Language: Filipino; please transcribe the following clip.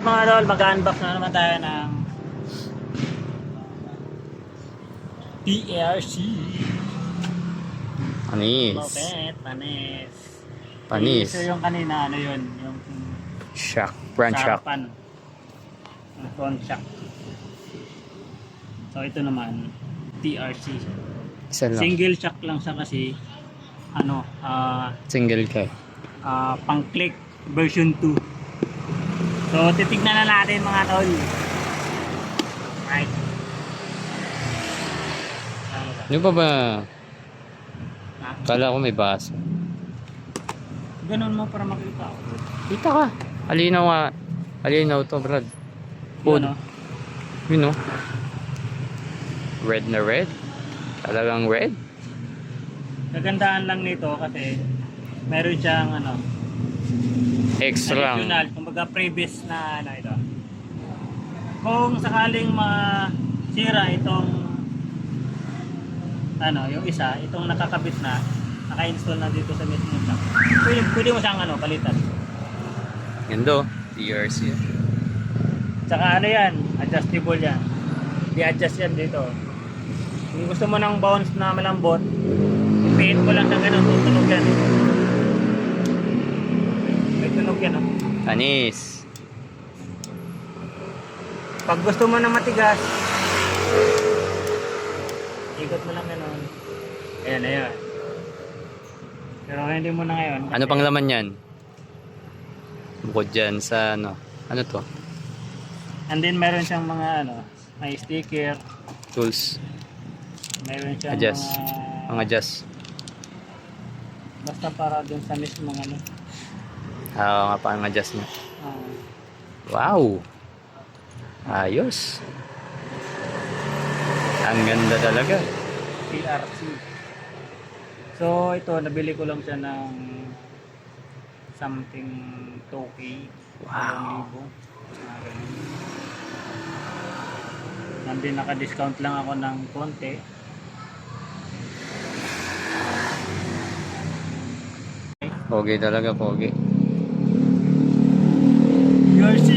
Mga lol, mag-unbox na naman tayo ng PRC. Panis. Moped, panis. Panis. So yung kanina, ano yun? Yung Shock. Brand shock. sarapan. Yung front shock. So ito naman, TRC. Isa lang. Single shock lang siya kasi ano, Single ka. pang click version 2. So titignan na natin mga tol. Right. Ano pa ba? Ha? Kala ko may baso. Ganun mo para makita ako. Kita ka. Alinaw nga. Alinaw to, Brad. Food. Yun, no? You know. Red na red. Talagang red. Kagandahan lang nito kasi meron siyang ano, Extra. additional, kumbaga previous na ano ito. Kung sakaling masira itong ano, yung isa, itong nakakabit na, naka-install na dito sa mismo shop. Pwede mo siyang ano, palitan. Gando. TRC. Tsaka ano yan, adjustable yan. I-adjust yan dito. Kung gusto mo ng bounce na malambot, ipihit mo lang ng ganun, tutunog yan. May tunog yan, oh. Panis. Pag gusto mo na matigas, ikot mo lang ganun. Ayan, ayan. Pero hindi mo na ngayon. Ano pang laman yan? Bukod dyan sa ano. Ano to? And then meron siyang mga ano, may sticker, Tools. meron siyang Adjust. mga Mga adjust. basta para dun sa mismong ano. Oo nga pa ang adjust niya. ah, Wow! Ayos. Ang ganda talaga. PRC. So ito, nabili ko lang siya ng something 2K. Wow. 2,000. Nandun naka-discount lang ako ng konti. Pogi talaga, pogi. PRC!